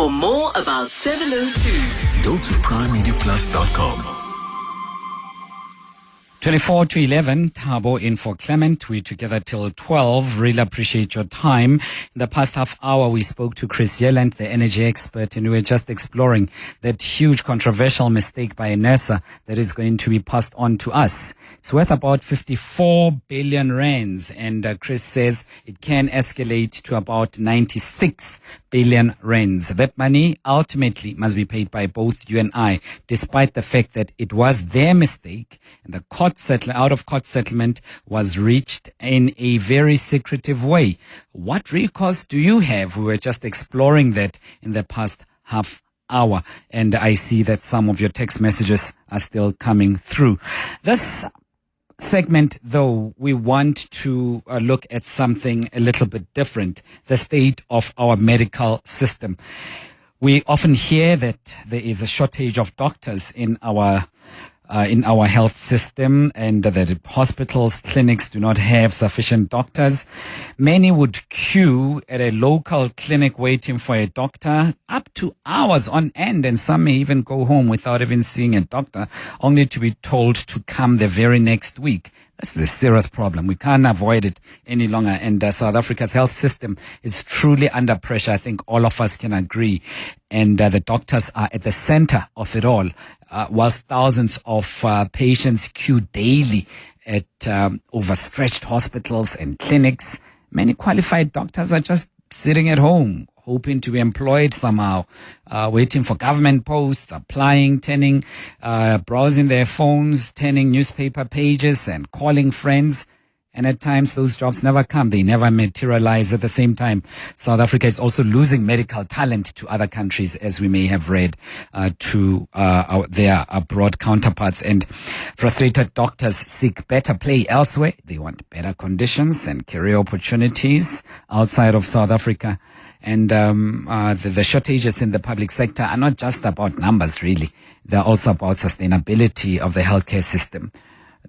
For more about 702, go to primemediaplus.com. 24 to 11, Thabo in for Clement. We're together till 12. Really appreciate your time. In the past half hour, we spoke to Chris Yelland, the energy expert, and we were just exploring that huge controversial mistake by NASA that is going to be passed on to us. It's worth about 54 billion rands, and Chris says it can escalate to about 96 billion rands. That money ultimately must be paid by both you and I, despite the fact that it was their mistake and the out-of-court settlement was reached in a very secretive way. What recourse do you have? We were just exploring that in the past half hour, and I see that some of your text messages are still coming through. This segment, though, we want to look at something a little bit different, the state of our medical system. We often hear that there is a shortage of doctors in our health system, and that hospitals, clinics do not have sufficient doctors. Many would queue at a local clinic waiting for a doctor up to hours on end, and some may even go home without even seeing a doctor, only to be told to come the very next week. This is a serious problem. We can't avoid it any longer. And South Africa's health system is truly under pressure. I think all of us can agree. And the doctors are at the center of it all. Whilst thousands of patients queue daily at overstretched hospitals and clinics, many qualified doctors are just sitting at home, hoping to be employed somehow, waiting for government posts, applying, browsing their phones, turning newspaper pages and calling friends. And at times those jobs never come. They never materialize. At the same time, South Africa is also losing medical talent to other countries, as we may have read, to their abroad counterparts. And frustrated doctors seek better pay elsewhere. They want better conditions and career opportunities outside of South Africa. And the shortages in the public sector are not just about numbers, really. They're also about sustainability of the healthcare system.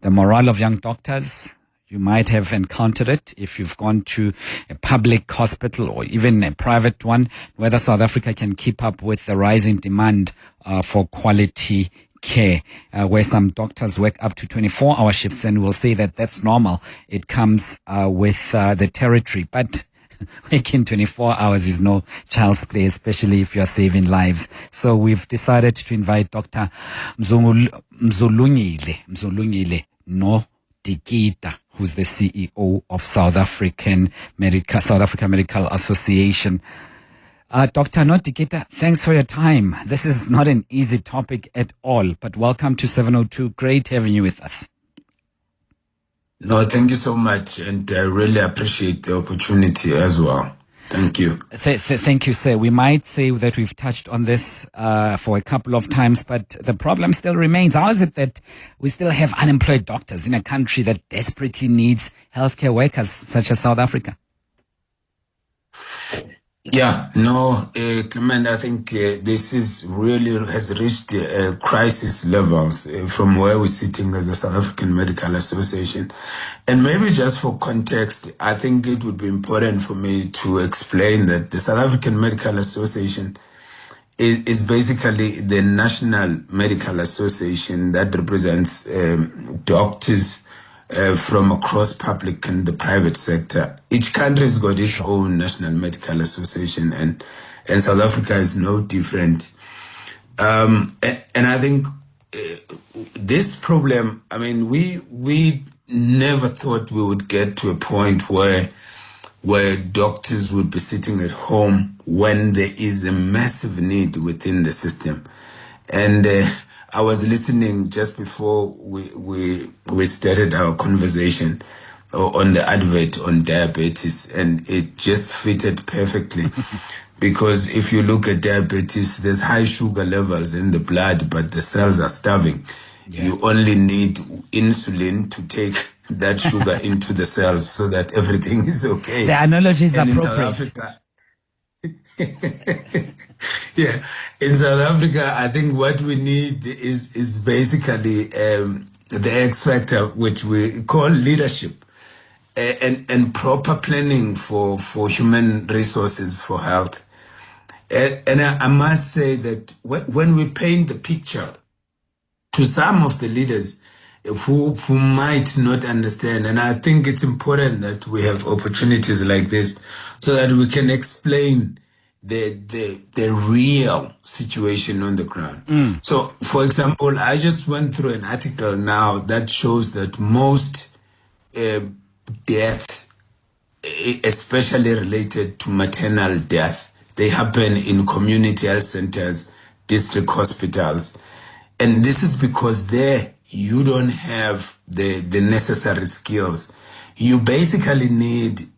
The morale of young doctors, you might have encountered it if you've gone to a public hospital or even a private one, whether South Africa can keep up with the rising demand for quality care, where some doctors work up to 24-hour shifts, and we'll say that that's normal. It comes with the territory. But working 24 hours is no child's play, especially if you are saving lives. So we've decided to invite Dr Mzulungile Nodikida, who's the CEO of South African Medical Association. Dr. Nodikida, thanks for your time. This is not an easy topic at all, but welcome to 702. Great having you with us. No, thank you so much, and I really appreciate the opportunity as well. Thank you. Thank you, sir. We might say that we've touched on this for a couple of times, but the problem still remains. How is it that we still have unemployed doctors in a country that desperately needs healthcare workers such as South Africa? Yeah, no, Clement, I think this is really has reached crisis levels from where we're sitting as the South African Medical Association. And maybe just for context, I think it would be important for me to explain that the South African Medical Association is basically the national medical association that represents doctors from across public and the private sector. Each country's got its own national medical association, and South Africa is no different. And I think this problem, I mean, we never thought we would get to a point where doctors would be sitting at home when there is a massive need within the system. And I was listening just before we started our conversation on the advert on diabetes, and it just fitted perfectly. Because if you look at diabetes, there's high sugar levels in the blood, but the cells are starving. Yeah. You only need insulin to take that sugar into the cells so that everything is okay. The analogy is appropriate. In South Africa, yeah, in South Africa, I think what we need is basically the X factor, which we call leadership, and proper planning for human resources for health. And I must say that when we paint the picture to some of the leaders who might not understand, and I think it's important that we have opportunities like this so that we can explain the real situation on the ground. So, for example, I just went through an article now that shows that most death, especially related to maternal death, they happen in community health centers, district hospitals. And this is because there you don't have the necessary skills. You basically need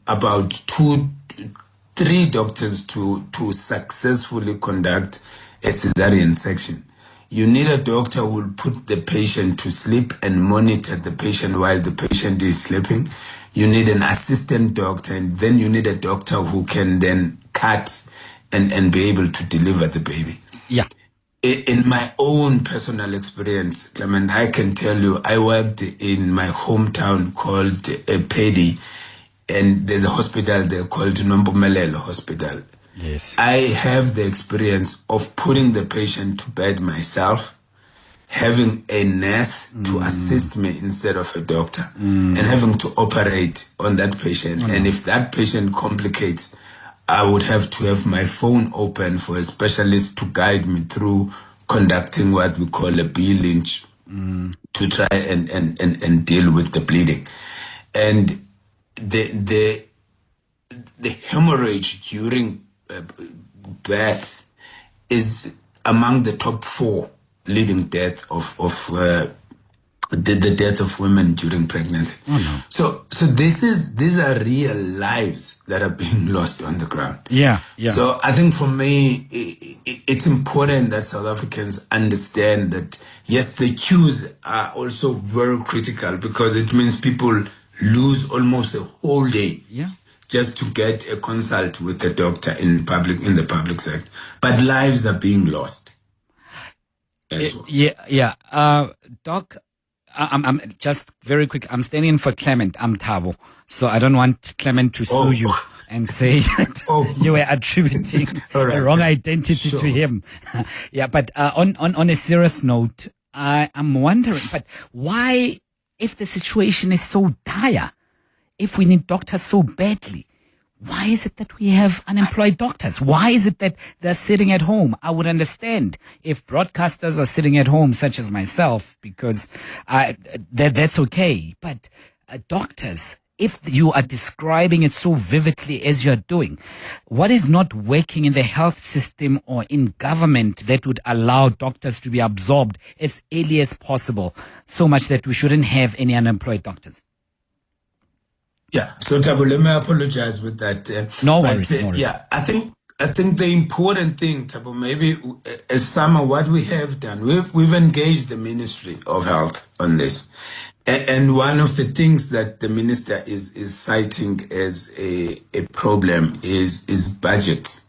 about 2-3 doctors to successfully conduct a cesarean section. You need a doctor who will put the patient to sleep and monitor the patient while the patient is sleeping. You need an assistant doctor, and then you need a doctor who can then cut and be able to deliver the baby. Yeah. In my own personal experience, Clement, I can tell you, I worked in my hometown called Pedi, and there's a hospital there called Nompumelelo Hospital. Yes. I have the experience of putting the patient to bed myself, having a nurse to assist me instead of a doctor, and having to operate on that patient. And if that patient complicates, I would have to have my phone open for a specialist to guide me through conducting what we call a B-lynch to try and deal with the bleeding. And the hemorrhage during birth is among the top 4 leading death of the death of women during pregnancy. So these are real lives that are being lost on the ground. Yeah. So I think for me, it's important that South Africans understand that, yes, the queues are also very critical, because it means people lose almost a whole day just to get a consult with a doctor in the public sector. But lives are being lost as well. Doc, I'm just very quick. I'm standing in for Clement. I'm Thabo. So I don't want Clement to sue you and say that you were attributing the wrong identity to him. But on a serious note, I'm wondering, but why, if the situation is so dire, if we need doctors so badly, why is it that we have unemployed doctors? Why is it that they're sitting at home? I would understand if broadcasters are sitting at home, such as myself, because that's okay. But doctors, if you are describing it so vividly as you're doing, what is not working in the health system or in government that would allow doctors to be absorbed as early as possible, so much that we shouldn't have any unemployed doctors? Yeah, so Thabo, let me apologize with that. No worries. Yeah, I think the important thing, Thabo, maybe as some of what we have done, we've engaged the Ministry of Health on this, and one of the things that the minister is citing as a problem is budget.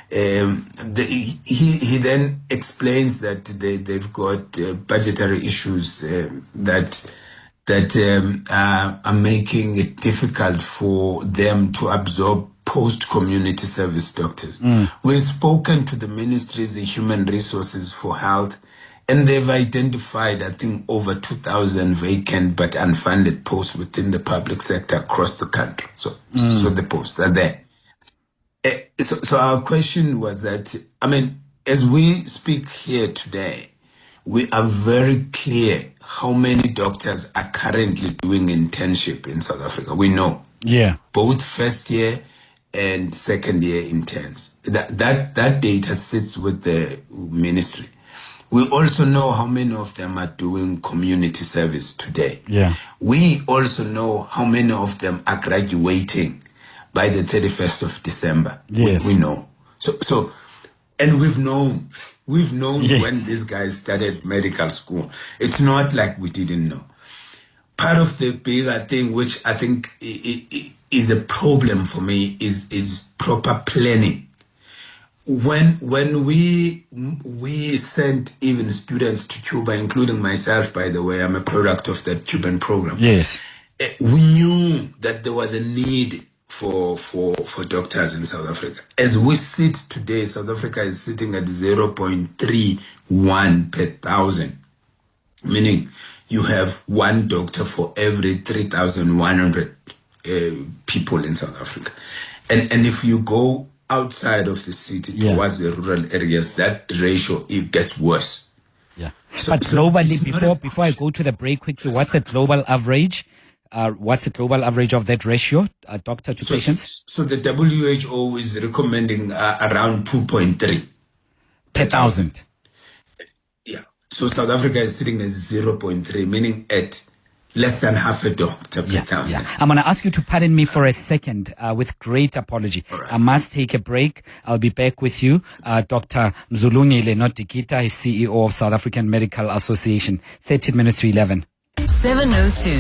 He then explains that they've got budgetary issues that are making it difficult for them to absorb post-community service doctors. We've spoken to the ministries of human resources for health, and they've identified, I think, over 2,000 vacant but unfunded posts within the public sector across the country. So the posts are there. So our question was that, as we speak here today, we are very clear how many doctors are currently doing internship in South Africa. We know. Yeah. Both first year and second year interns. That data sits with the ministry. We also know how many of them are doing community service today. Yeah. We also know how many of them are graduating by the 31st of December. Yes. We know. So and we've known Yes. when these guys started medical school. It's not like we didn't know. Part of the bigger thing, which I think is a problem for me, is proper planning. When we sent even students to Cuba, including myself, by the way, I'm a product of that Cuban program. Yes. We knew that there was a need for doctors in South Africa. As we sit today, South Africa is sitting at 0.31 per thousand, meaning you have one doctor for every 3,100 people in South Africa. And if you go outside of the city towards the rural areas, that ratio, it gets worse. Yeah. But globally, before I go to the break quickly, what's the global average? What's the global average of that ratio, doctor to patients? So the WHO is recommending around 2.3 per thousand. Yeah. So South Africa is sitting at 0.3, meaning at less than half a doctor per thousand. I'm going to ask you to pardon me for a second, with great apology. Right. I must take a break. I'll be back with you. Dr. Mzulungile Nodikida is CEO of South African Medical Association. 13 minutes to 11. 702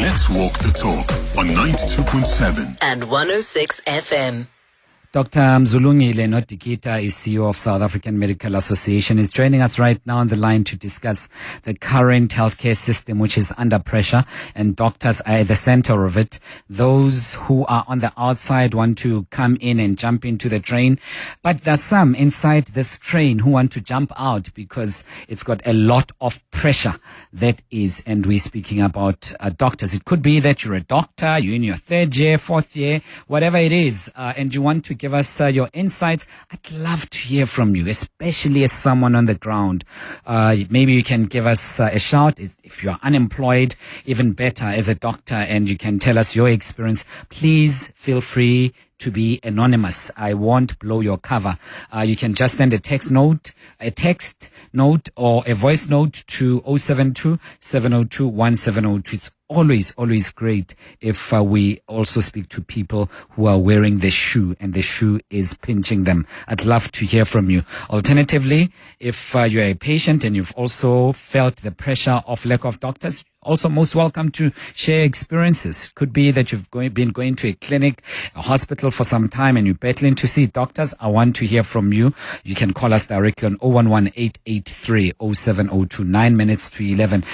Let's walk the talk on 92.7 and 106 FM. Dr. Mzulungile Nodikida is CEO of South African Medical Association. Is joining us right now on the line to discuss the current healthcare system, which is under pressure, and doctors are at the center of it. Those who are on the outside want to come in and jump into the train, but there's some inside this train who want to jump out because it's got a lot of pressure. That is, and we're speaking about doctors. It could be that you're a doctor, you're in your third year, fourth year, whatever it is, and you want to give us your insights. I'd love to hear from you, especially as someone on the ground. Maybe you can give us a shout. If you're unemployed, even better, as a doctor, and you can tell us your experience. Please feel free to be anonymous. I won't blow your cover. You can just send a text note or a voice note to 072 702 1702. It's always great if we also speak to people who are wearing the shoe and the shoe is pinching them. I'd love to hear from you. Alternatively, if you're a patient and you've also felt the pressure of lack of doctors, also most welcome to share experiences. Could be that you've been going to a clinic, a hospital for some time, and you're battling to see doctors. I want to hear from you. You can call us directly on 011-883-0702, 9 minutes to 11.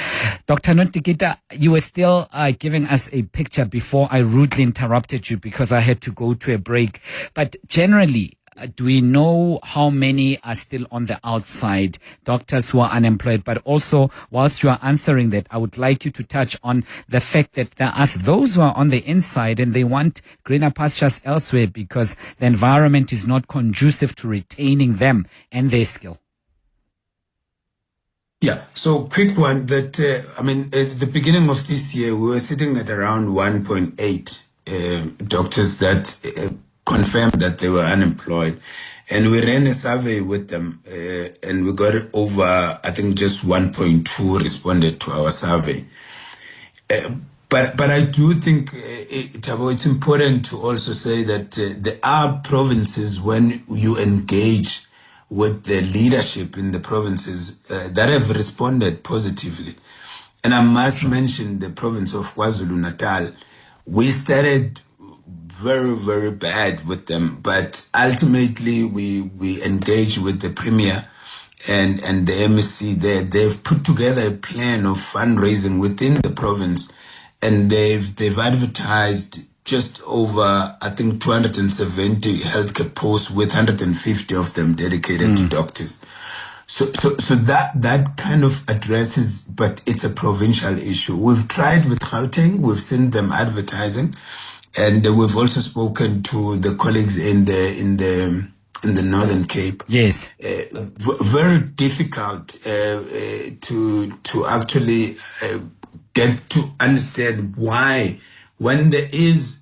Dr. Nodikida, you were still giving us a picture before I rudely interrupted you because I had to go to a break. But generally, do we know how many are still on the outside, doctors who are unemployed? But also, whilst you are answering that, I would like you to touch on the fact that there are those who are on the inside and they want greener pastures elsewhere because the environment is not conducive to retaining them and their skill. Yeah, so quick one that, at the beginning of this year, we were sitting at around 1.8 doctors that confirmed that they were unemployed. And we ran a survey with them and we got over, I think just 1.2 responded to our survey. But I do think, Thabo, it's important to also say that there are provinces when you engage with the leadership in the provinces that have responded positively. And I must mention the province of KwaZulu-Natal. We started very, very bad with them, but ultimately we engaged with the Premier and the MSC there. They've put together a plan of fundraising within the province, and they've advertised just over, I think, 270 healthcare posts, with 150 of them dedicated to doctors. So that kind of addresses, but it's a provincial issue. We've tried with Gauteng, we've seen them advertising, and we've also spoken to the colleagues in the Northern Cape. Yes, very difficult to actually get to understand why, when there is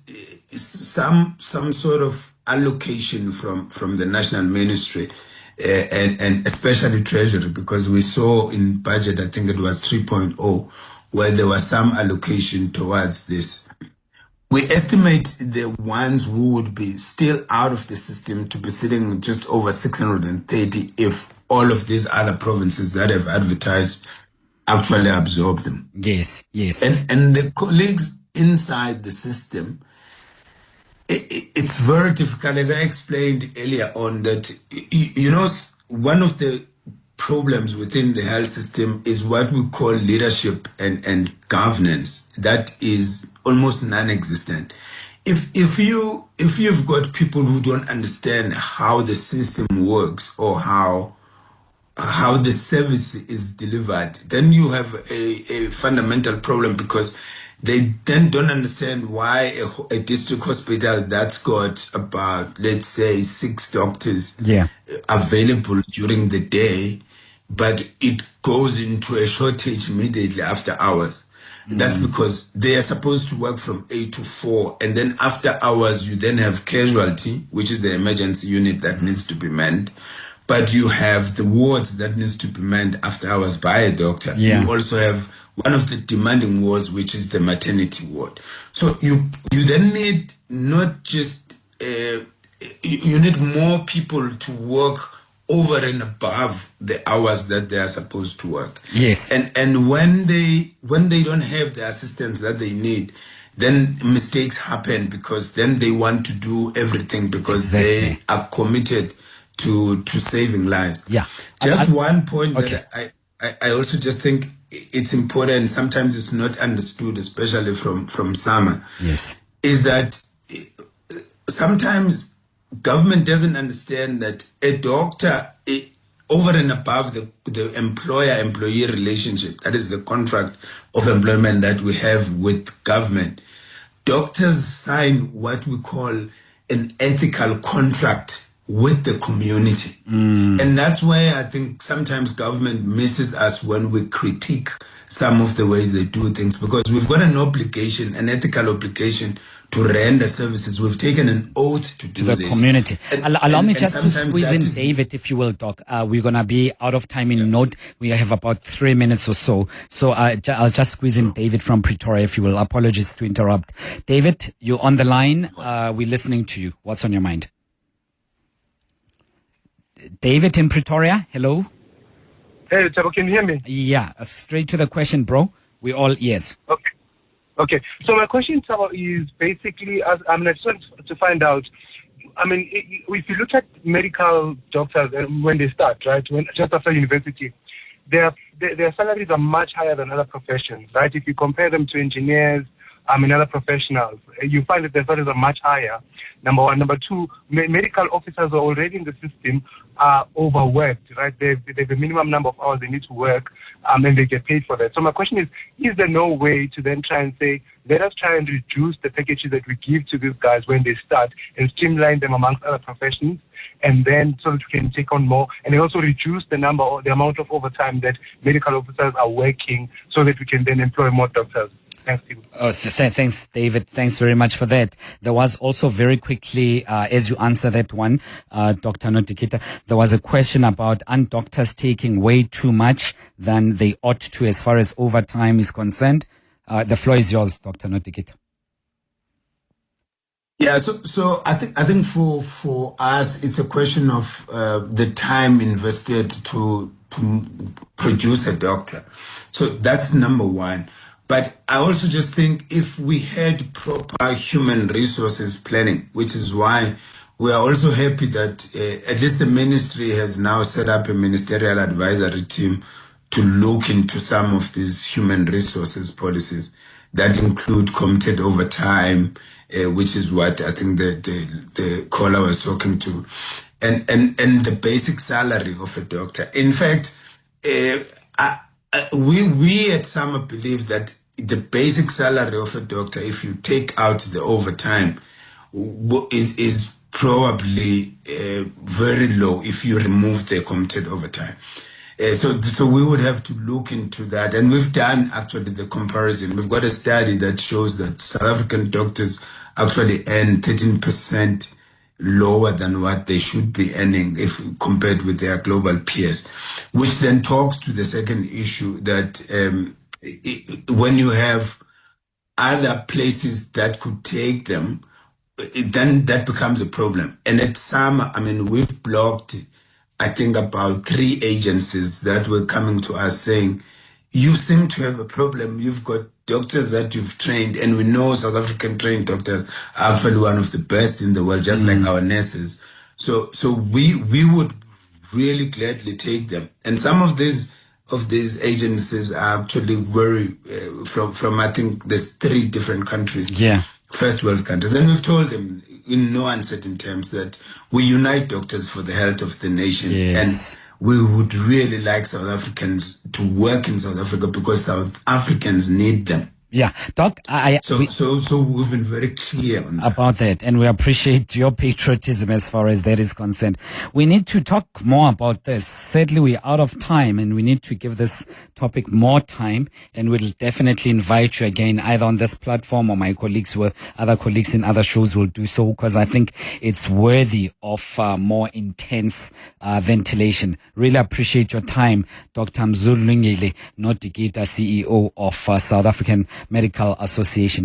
some sort of allocation from the national ministry and especially Treasury, because we saw in budget, I think it was 3.0, where there was some allocation towards this. We estimate the ones who would be still out of the system to be sitting just over 630 if all of these other provinces that have advertised actually absorb them. Yes. And the colleagues inside the system, it's very difficult, as I explained earlier on, that, one of the problems within the health system is what we call leadership and governance. That is almost non-existent. if you've got people who don't understand how the system works or how the service is delivered, then you have a fundamental problem, because they then don't understand why a district hospital that's got about, let's say, 6 doctors available during the day, but it goes into a shortage immediately after hours. That's because they are supposed to work from 8 to 4, and then after hours you then have casualty, which is the emergency unit that needs to be manned. But you have the wards that needs to be manned after hours by a doctor. Yeah. You also have one of the demanding wards, which is the maternity ward. So you then need not just you need more people to work over and above the hours that they are supposed to work. Yes. And when they don't have the assistance that they need, then mistakes happen, because then they want to do everything because they are committed to saving lives. Yeah. Just one point okay. that I also just think it's important, sometimes it's not understood, especially from Sama. Yes. Is that sometimes government doesn't understand that a doctor, over and above the employer-employee relationship, that is the contract of employment that we have with government, doctors sign what we call an ethical contract with the community. And that's why I think sometimes government misses us when we critique some of the ways they do things, because we've got an obligation, an ethical obligation, to render services. We've taken an oath to do this. To the community. Allow me just to squeeze in David, if you will, Doc. We're going to be out of time in note. We have about 3 minutes or so. So I'll just squeeze in David from Pretoria, if you will. Apologies to interrupt. David, you're on the line. We're listening to you. What's on your mind? David in Pretoria, hello? Hey, Thabo, can you hear me? Yeah, straight to the question, bro. We all ears. Okay. So my question, Thabo, is basically, I just want to find out, if you look at medical doctors when they start, right, just after university, their salaries are much higher than other professions, right? If you compare them to engineers, other professionals, you find that their salaries are much higher. Number one. Number two, medical officers are already in the system are overworked, right? They have a minimum number of hours they need to work, and they get paid for that. So my question is there no way to then try and say, let us try and reduce the packages that we give to these guys when they start and streamline them amongst other professions, and then so that we can take on more, and then also reduce the number or the amount of overtime that medical officers are working, so that we can then employ more doctors. Thanks, David. Thanks very much for that. There was also very quickly, as you answer that one, Dr. Nodikida, there was a question about doctors taking way too much than they ought to as far as overtime is concerned. The floor is yours, Dr. Nodikida. Yeah, so I think for us it's a question of the time invested to produce a doctor. So that's number one. But I also just think if we had proper human resources planning, which is why we are also happy that at least the ministry has now set up a ministerial advisory team to look into some of these human resources policies that include committed overtime, which is what I think the caller was talking to, and the basic salary of a doctor. In fact, we at Summer believe that the basic salary of a doctor, if you take out the overtime, is probably very low if you remove the committed overtime. So we would have to look into that. And we've done actually the comparison. We've got a study that shows that South African doctors actually earn 13% lower than what they should be earning if compared with their global peers, which then talks to the second issue that when you have other places that could take them, then that becomes a problem. And at some, we've blocked, I think, about 3 agencies that were coming to us saying, you seem to have a problem. You've got doctors that you've trained, and we know South African trained doctors are actually one of the best in the world, just like our nurses. So we would really gladly take them. And some of these agencies are actually very from I think there's 3 different countries. Yeah. first world countries. And we've told them in no uncertain terms that we unite doctors for the health of the nation. Yes. And we would really like South Africans to work in South Africa because South Africans need them. Yeah, Doc, So we've been very clear on that. About that, and we appreciate your patriotism as far as that is concerned. We need to talk more about this. Sadly, we're out of time, and we need to give this topic more time, and we'll definitely invite you again, either on this platform or my colleagues, or other colleagues in other shows will do so, because I think it's worthy of more intense ventilation. Really appreciate your time, Dr Mzulungile Nodikida, CEO of South African Medical Association.